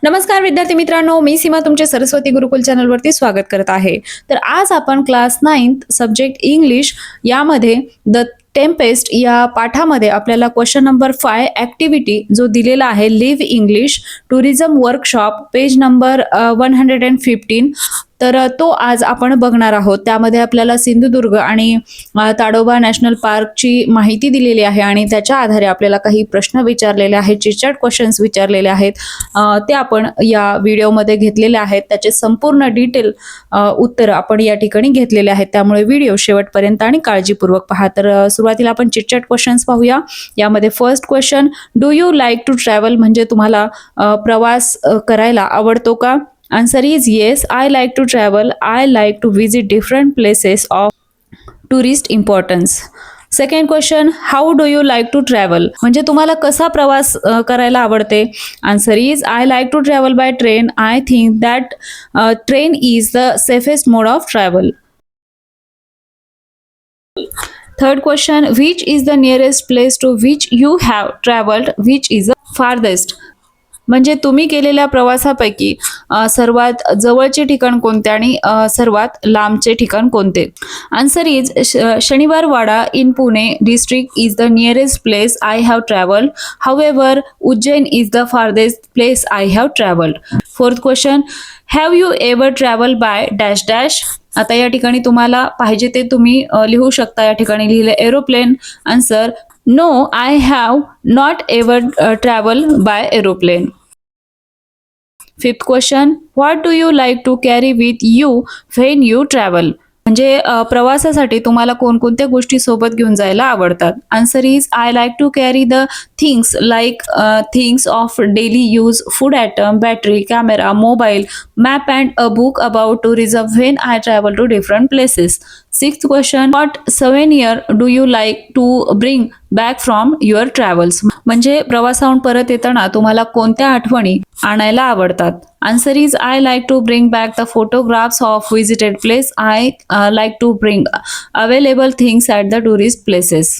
नमस्कार विद्यार्थी मित्रांनो, मी सीमा तुमचे सरस्वती गुरुकुल चॅनलवरती स्वागत करत आहे. तर आज आपण क्लास 9th सब्जेक्ट इंग्लिश यामध्ये द टेम्पेस्ट या पाठामध्ये आपल्याला क्वेश्चन नंबर 5 ॲक्टिव्हिटी जो दिलेला आहे live English tourism workshop page number 115 तर तो आज आपण बघणार आहोत. त्यामध्ये आपल्याला सिंधुदुर्ग आणि ताडोबा नॅशनल पार्कची माहिती दिलेली आहे आणि त्याच्या आधारे आपल्याला काही प्रश्न विचारलेले आहेत, चिटचॅट क्वेश्चन्स विचारलेले आहेत. ते आपण या व्हिडिओमध्ये घेतलेले आहेत. त्याचे संपूर्ण डिटेल उत्तर आपण या ठिकाणी घेतलेले आहेत. त्यामुळे व्हिडिओ शेवटपर्यंत आणि काळजीपूर्वक पहा. तर सुरुवातीला आपण चिटचॅट क्वेश्चन्स पाहूया. यामध्ये first question, do you like to travel म्हणजे तुम्हाला प्रवास करायला आवडतो का? Answer is yes, I like to travel. I like to visit different places of tourist importance. Second question, how do you like to travel? म्हणजे तुम्हाला कसा प्रवास करायला आवडते? Answer is I like to travel by train. I think that train is the safest mode of travel. Third question, which is the nearest place to which you have traveled? Which is the farthest? म्हणजे तुम्ही केलेल्या प्रवासापैकी सर्वात जवळचे ठिकाण कोणते आणि सर्वात लांबचे ठिकाण कोणते? Answer is Shaniwarwada in Pune district is the nearest place I have travelled. However Ujjain is the farthest place I have travelled. Fourth question, have you ever travel by dash dash? आता या ठिकाणी तुम्हाला पाहिजे ते तुम्ही लिहू शकता. या ठिकाणी लिहिले aeroplane. Answer, no, I have not ever travel by aeroplane. Fifth question, what do you like to carry with you when you travel? म्हणजे प्रवासासाठी तुम्हाला कोणकोणत्या गोष्टी सोबत घेऊन जायला आवडतात? Answer is I like to carry the things like things of daily use, food item, battery, camera, mobile, map and a book about tourism when I travel to different places. Sixth question, what souvenir do you like to bring back from your travels? म्हणजे प्रवासाहून परत येताना तुम्हाला कोणत्या आठवणी आणायला आवडतात? Answer is I like to bring back the photographs of visited place. I like to bring available things at the tourist places.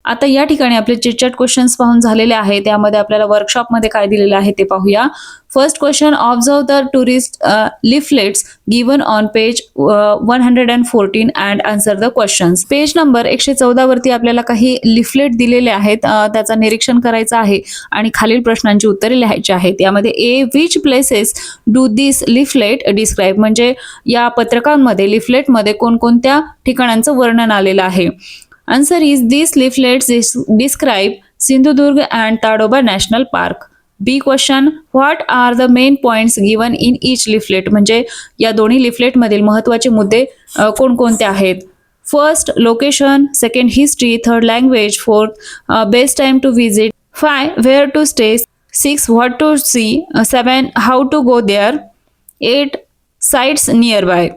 आता या ठिकाणी आपले चिटचॅट क्वेश्चन्स पाहून झालेले आहेत. त्यामध्ये आपल्याला वर्कशॉपमध्ये काय दिलेलं आहे ते पाहूया. First question, observe the tourist leaflets given on page 114 and answer the questions. Page number 114 वरती आपल्याला काही लिफलेट दिलेले आहेत. त्याचं निरीक्षण करायचं आहे आणि खालील प्रश्नांची उत्तरे लिहायची आहेत. यामध्ये A, which places do this leaflet describe? म्हणजे या पत्रकांमध्ये लिफलेटमध्ये कोणकोणत्या ठिकाणांचं वर्णन आलेलं आहे? Answer is these leaflets describe Sindhudurg and Tadoba National Park. B question, what are the main points given in each leaflet? म्हणजे या दोन्ही लिफलेट मधील महत्त्वाचे मुद्दे कोणकोणते आहेत? First location, second history, third language, fourth best time to visit, 5 where to stay, 6 what to see, 7 how to go there, 8 sites nearby.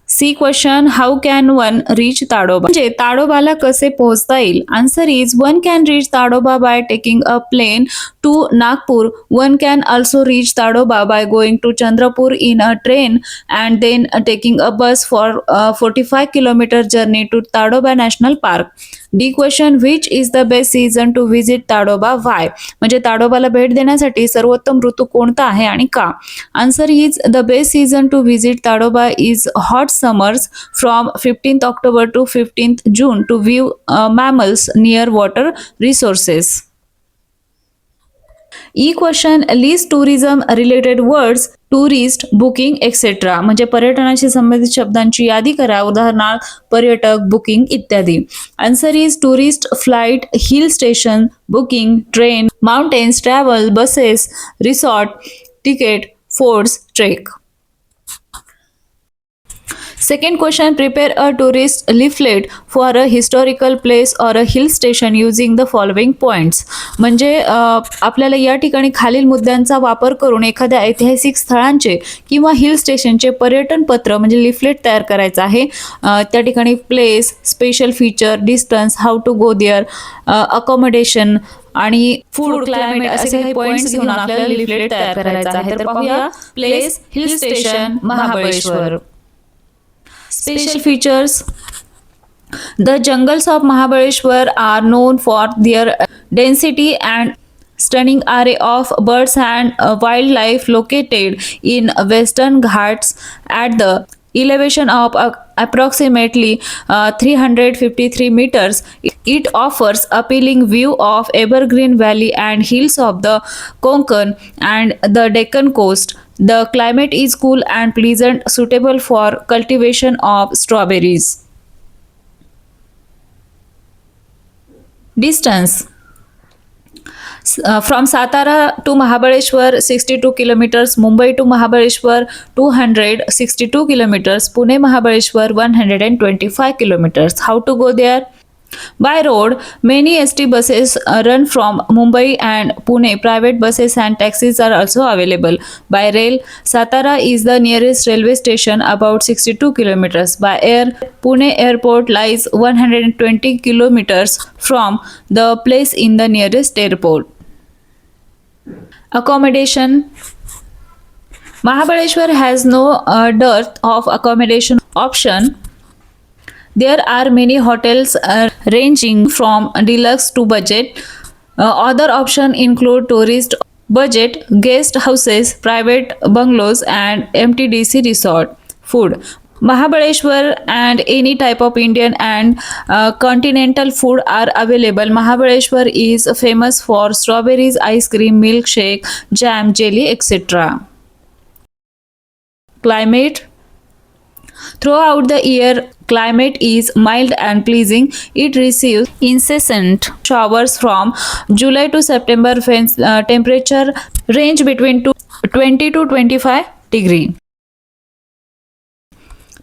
C question, how can one reach Tadoba? म्हणजे ताडोबाला कसे पोहोचता येईल? Answer is one can reach Tadoba by taking a plane to Nagpur. One can also reach Tadoba by going to Chandrapur in a train and then taking a bus for 45 kilometre journey to Tadoba national park. D question, which is the best season to visit Tadoba? Why? म्हणजे ताडोबाला भेट देण्यासाठी सर्वोत्तम ऋतू कोणता आहे आणि का? Answer is the best season to visit Tadoba is hot summers from 15th October to 15th June to view mammals near water resources. E question, list tourism related words, tourist, booking etcetera. म्हणजे पर्यटनाशी संबंधित शब्दांची यादी करा. उदाहरणार्थ पर्यटक, booking इत्यादी. Answer is tourist, flight, hill station, booking, train, mountains, travel, buses, resort, ticket, forts, trek. Second question, prepare a tourist leaflet for a historical place or a hill station using the following points. म्हणजे आपल्याला या ठिकाणी खालील मुद्द्यांचा वापर करून एखाद्या ऐतिहासिक स्थळांचे किंवा हिल स्टेशनचे पर्यटन पत्र म्हणजे लिफलेट तयार करायचं आहे. त्या ठिकाणी place, special feature, distance, how to go there, accommodation आणि फूड, क्लायमेट असे काही पॉइंट्स घेऊन आपल्याला लिफलेट तयार करायचं आहे. तर पाहूया. Place, hill station, Mahabaleshwar. Special features, The jungles of Mahabaleshwar are known for their density and stunning array of birds and wildlife located in Western Ghats at the elevation of approximately 353 meters. It offers appealing view of evergreen valley and hills of the Konkan and the Deccan coast. The climate is cool and pleasant, suitable for cultivation of strawberries. Distance from Satara to Mahabaleshwar 62 kilometers, Mumbai to Mahabaleshwar 262 kilometers, Pune Mahabaleshwar 125 kilometers. How to go there? By road, many ST buses run from Mumbai and Pune. Private buses and taxis are also available. By rail, Satara is the nearest railway station, about 62 kilometers. By air, Pune airport lies 120 kilometers from the place in the nearest airport. Accommodation. Mahabaleshwar has no dearth of accommodation option. There are many hotels ranging from deluxe to budget. Other options include tourist budget, guest houses, private bungalows, and MTDC resort. Food. Mahabaleshwar and any type of Indian and continental food are available. Mahabaleshwar is famous for strawberries, ice cream, milkshake, jam, jelly, etc. Climate. Throughout the year, climate is mild and pleasing. It receives incessant showers from July to September when temperature range between 20 to 25 degree.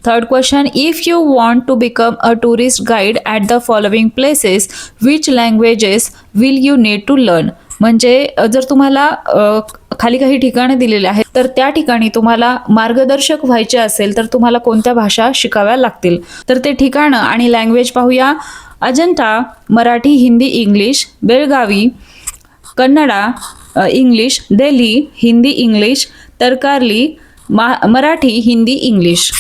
Third question, if you want to become a tourist guide at the following places, which languages will you need to learn? म्हणजे जर तुम्हाला खाली काही ठिकाणे दिलेली आहेत तर त्या ठिकाणी तुम्हाला मार्गदर्शक व्हायचे असेल तर तुम्हाला कोणत्या भाषा शिकाव्या लागतील. तर ते ठिकाणं आणि लँग्वेज पाहूया. Ajanta Marathi, Hindi, English. Belagavi Kannada, English. Delhi Hindi, English. Tarkarli Marathi, Hindi, English.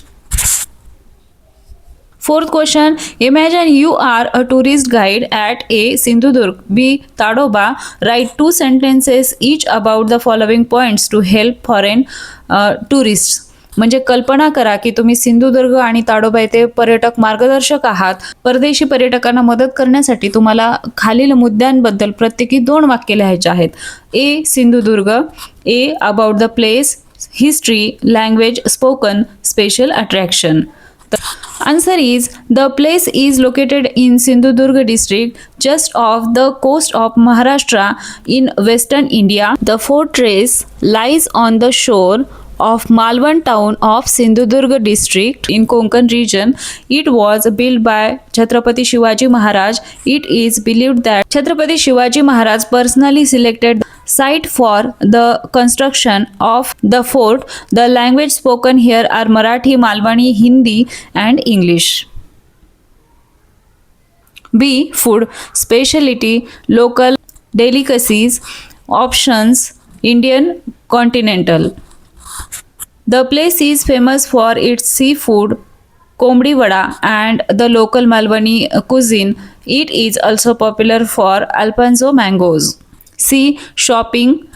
Fourth question, imagine you are a tourist guide at A. Sindhudurg, B. Tadoba. Write 2 sentences each about the following points to help foreign tourists. म्हणजे कल्पना करा की तुम्ही सिंधुदुर्ग आणि ताडोबा येथे पर्यटक मार्गदर्शक आहात. परदेशी पर्यटकांना मदत करण्यासाठी तुम्हाला खालील मुद्द्यांबद्दल प्रत्येकी 2 वाक्य लिहायचे आहेत. A. Sindhudurg. A. About the place, history, language spoken, special attraction. The answer is the place is located in Sindhudurg district just off the coast of Maharashtra in western India. The fortress lies on the shore of Malvan town of Sindhudurg district in Konkan region. It was built by Chhatrapati Shivaji Maharaj. It is believed that Chhatrapati Shivaji Maharaj personally selected the site for the construction of the fort. The language spoken here are Marathi, Malwani, Hindi and English. B. Food. Specialty, local delicacies. Options, Indian, continental. The place is famous for its seafood, kombdi vada, and the local Malwani cuisine. It is also popular for Alphonso mangoes. C. Shopping,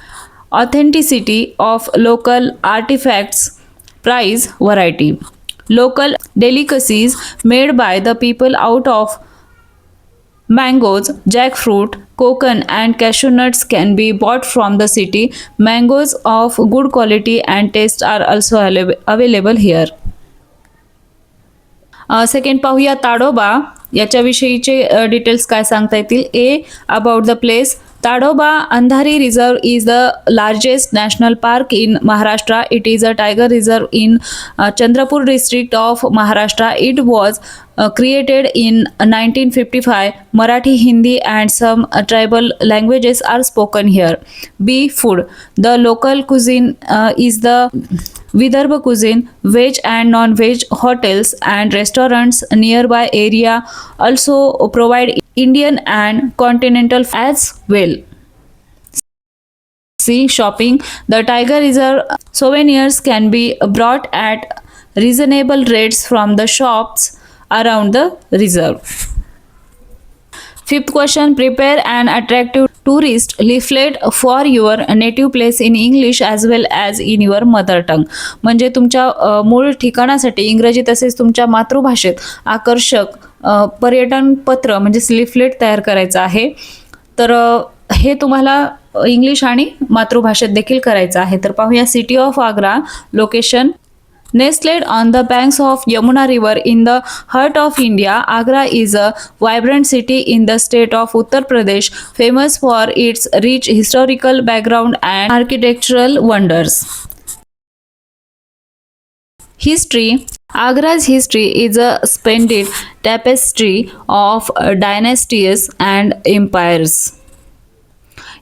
authenticity of local artifacts, price, variety. Local delicacies made by the people out of mangoes, jackfruit, coconut and cashew nuts can be bought from the city. Mangoes of good quality and taste are also available here. Second पाहूया ताडोबा. याच्याविषयीचे details काय सांगता येतील. A. About the place. Tadoba Andhari Reserve is the largest national park in Maharashtra. It is a tiger reserve in Chandrapur district of Maharashtra. It was created in 1955. Marathi, Hindi and some tribal languages are spoken here. B. Food. The local cuisine is the Vidarbha cuisine. Veg and non-veg hotels and restaurants nearby area also provide Indian and continental as well. C. Shopping. The Tiger Reserve souvenirs can be bought at reasonable rates from the shops around the reserve. Fifth question, prepare an attractive tourist leaflet for your native place in English as well as in your mother tongue. म्हणजे तुमच्या मूळ ठिकाणासाठी इंग्रजी तसेच तुमच्या मातृभाषेत आकर्षक पर्यटन पत्र म्हणजे लिफलेट तयार करायचं आहे. तर हे तुम्हाला इंग्लिश आणि मातृभाषेत देखील करायचं आहे. तर पाहूया city of Agra location. Nestled on the banks of Yamuna River in the heart of India, Agra is a vibrant city in the state of Uttar Pradesh, famous for its rich historical background and architectural wonders. History. Agra's history is a splendid tapestry of dynasties and empires.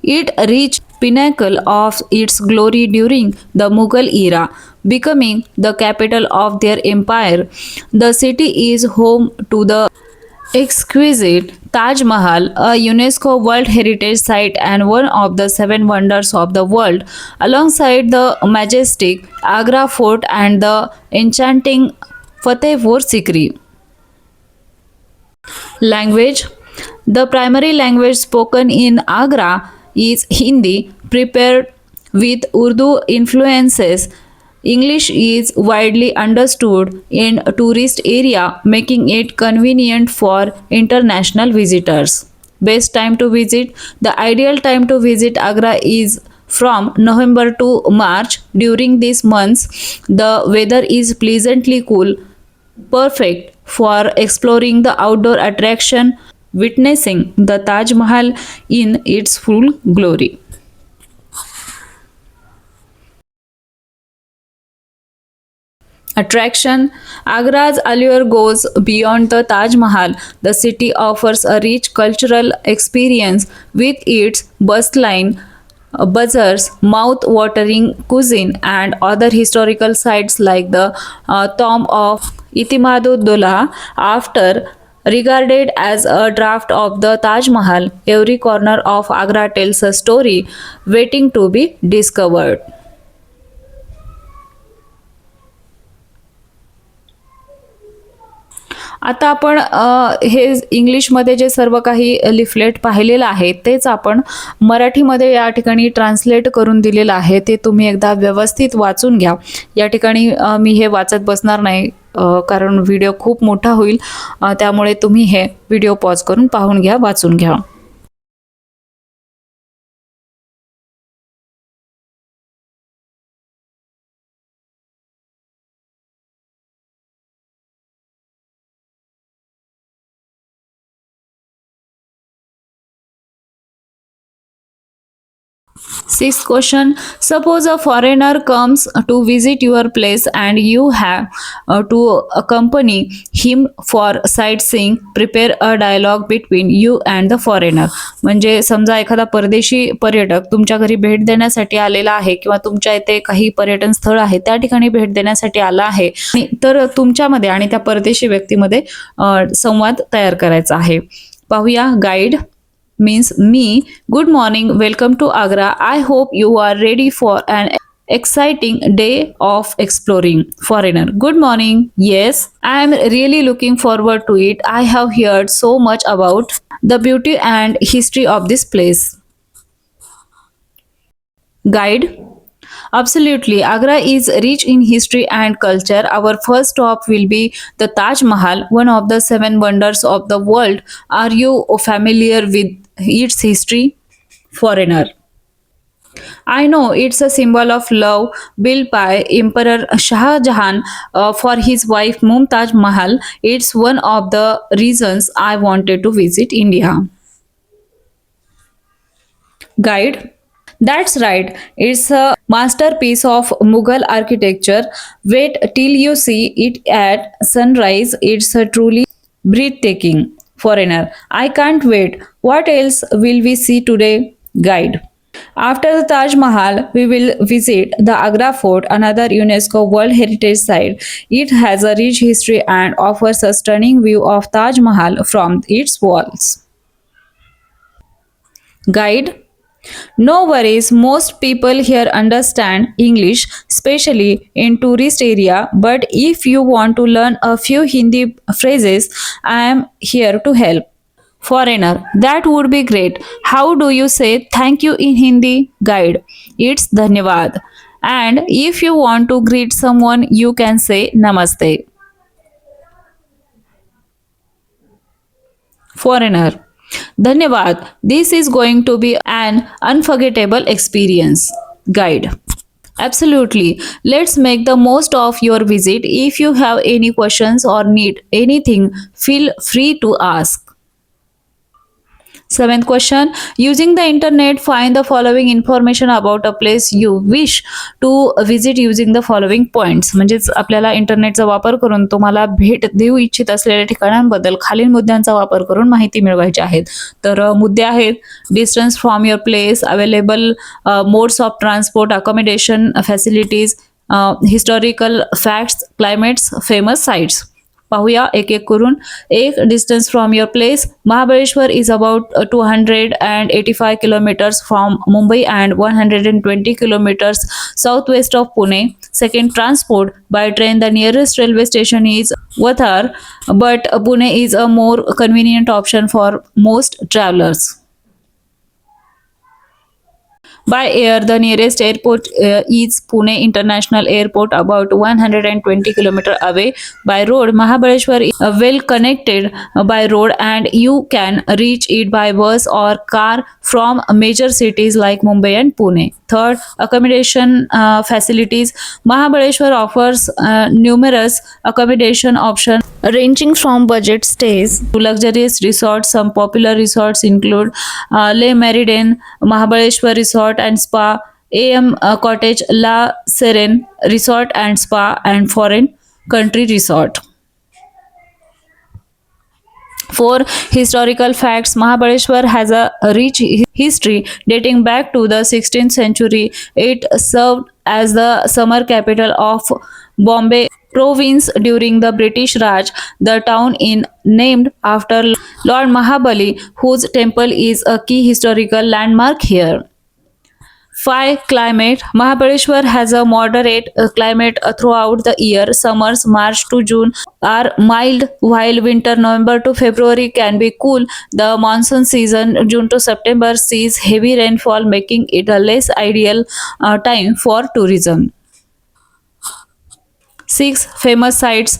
It reached pinnacle of its glory during the Mughal era, becoming the capital of their empire. The city is home to the exquisite Taj Mahal, a UNESCO World Heritage Site and one of the 7 wonders of the world, alongside the majestic Agra Fort and the enchanting Fatehpur Sikri. Language. The primary language spoken in Agra is Hindi, prepared with Urdu influences. English is widely understood in tourist area, making it convenient for international visitors. Best time to visit. The ideal time to visit Agra is from November to March. During these months, the weather is pleasantly cool, perfect for exploring the outdoor attraction, witnessing the Taj Mahal in its full glory. Attraction. Agra's allure goes beyond the Taj Mahal. The city offers a rich cultural experience with its bustling bazaars, mouth-watering cuisine, and other historical sites like the tomb of Itimaduddaulah. After regarded as a draft of the Taj Mahal, every corner of Agra tells a story waiting to be discovered. आता आपण हे इंग्लिशमध्ये जे सर्व काही leaflet पाहिलेलं आहे तेच आपण मराठीमध्ये या ठिकाणी ट्रान्सलेट करून दिलेलं आहे. ते तुम्ही एकदा व्यवस्थित वाचून घ्या. या ठिकाणी मी हे वाचत बसणार नाही कारण व्हिडिओ खूप मोठा होईल. त्यामुळे तुम्ही हे व्हिडिओ पॉज करून पाहून घ्या, वाचून घ्या. Sixth question. Suppose a foreigner comes to visit your place and you have to accompany him for sightseeing. Prepare a dialogue between you and the foreigner. म्हणजे समजा एखादा परदेशी पर्यटक तुमच्या घरी भेट देण्यासाठी आलेला आहे किंवा तुमच्या इथे काही पर्यटन स्थळ आहे त्या ठिकाणी भेट देण्यासाठी आला आहे, तर तुमच्यामध्ये आणि त्या परदेशी व्यक्तीमध्ये संवाद तयार करायचा आहे. पाहूया. Guide means me. Good morning, welcome to Agra. I hope you are ready for an exciting day of exploring. Foreigner. Good morning. Yes, I am really looking forward to it. I have heard so much about the beauty and history of this place. Guide. Absolutely. Agra is rich in history and culture. Our first stop will be the Taj Mahal, one of the 7 wonders of the world. Are you familiar with its history? Foreigner. I know it's a symbol of love built by Emperor Shah Jahan for his wife Mumtaz Mahal. It's one of the reasons I wanted to visit India. Guide. That's right. It's a masterpiece of Mughal architecture. Wait till you see it at sunrise. It's a truly breathtaking. Foreigner. I can't wait. What else will we see today? Guide. After the Taj Mahal, we will visit the Agra Fort, another UNESCO World Heritage Site. It has a rich history and offers a stunning view of Taj Mahal from its walls. Guide. No worries, most people here understand English, especially in tourist area. But if you want to learn a few Hindi phrases, I am here to help. Foreigner, that would be great. How do you say thank you in Hindi? Guide, it's dhanyavad. And if you want to greet someone, you can say namaste. Foreigner, dhanyavad. This is going to be an unforgettable experience. Guide, absolutely. Let's make the most of your visit. If you have any questions or need anything, feel free to ask. Seventh question, using the internet, find the following information about a place you wish to visit using the following points. म्हणजेच आपल्याला इंटरनेटचा वापर करून तुम्हाला भेट देऊ इच्छित असलेल्या ठिकाणांबद्दल खालील मुद्द्यांचा वापर करून माहिती मिळवायची आहेत. तर मुद्दे आहेत distance from your place, available modes of transport, accommodation facilities, historical facts, climates, famous sites. पाहूया एक एक करून. एक, distance from your place. Mahabaleshwar is about 285 kilometres from Mumbai and 120 kilometres south west of Pune. Second, transport. By train the nearest railway station is Wathar, but Pune is a more convenient option for most travellers. By air, the nearest airport is Pune International Airport, about 120 km away. By road, Mahabaleshwar is well connected by road, and you can reach it by bus or car from major cities like Mumbai and Pune. Third, accommodation facilities. Mahabaleshwar offers numerous accommodation options ranging from budget stays to luxurious resorts. Some popular resorts include Le Méridien, Mahabaleshwar Resort and Spa, AM Cottage, La Serene Resort and Spa, and Foreign Country Resort. 4. Historical facts. Mahabaleshwar has a rich history dating back to the 16th century. It served as the summer capital of Bombay province during the British Raj. The town is named after Lord Mahabali, whose temple is a key historical landmark here. 5. Climate. Mahabaleshwar has a moderate climate throughout the year. Summers March to June are mild, while winter November to February can be cool. The monsoon season June to September sees heavy rainfall, making it a less ideal time for tourism. 6. Famous sites.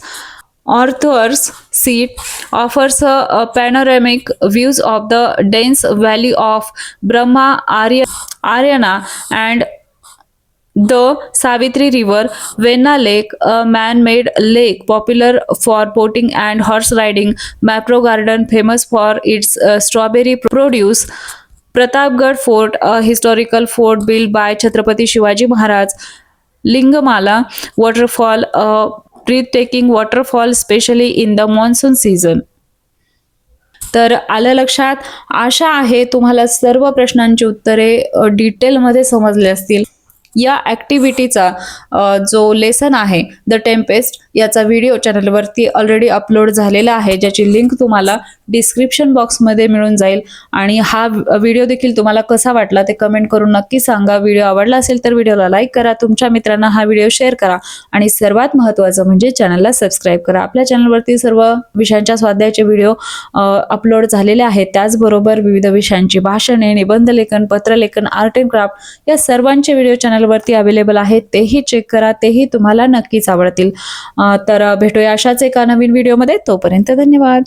Arthur's Seat offers a panoramic views of the dense valley of Brahma, Aryana, and the Savitri River. Venna Lake, a man-made lake popular for boating and horse riding. Mapro Garden, famous for its strawberry produce. Pratapgarh Fort, a historical fort built by Chhatrapati Shivaji Maharaj. Lingamala waterfall, a breathtaking waterfall, especially in the monsoon season. तर आलं लक्षात. आशा आहे तुम्हाला सर्व प्रश्नांची उत्तरे डिटेलमध्ये समजले असतील. या ॲक्टिव्हिटीचा जो लेसन आहे द टेम्पेस्ट याचा व्हिडिओ चॅनलवरती ऑलरेडी अपलोड झालेला आहे, ज्याची लिंक तुम्हाला डिस्क्रिप्शन बॉक्समध्ये मिळून जाईल. आणि हा व्हिडिओ देखील तुम्हाला कसा वाटला ते कमेंट करून नक्की सांगा. व्हिडिओ आवडला असेल तर व्हिडिओला लाईक करा, तुमच्या मित्रांना हा व्हिडिओ शेअर करा आणि सर्वात महत्त्वाचं म्हणजे चॅनलला सबस्क्राईब करा. आपल्या चॅनलवरती सर्व विषयांच्या स्वाध्यायाचे व्हिडिओ अपलोड झालेले आहेत. त्याचबरोबर विविध विषयांची भाषणे, निबंधलेखन, पत्रलेखन, आर्ट अँड क्राफ्ट या सर्वांचे व्हिडिओ चॅनलवरती अवेलेबल आहेत. तेही चेक करा, तेही तुम्हाला नक्कीच आवडतील. तर भेटूया अशाच एका नवीन व्हिडिओमध्ये. तोपर्यंत धन्यवाद.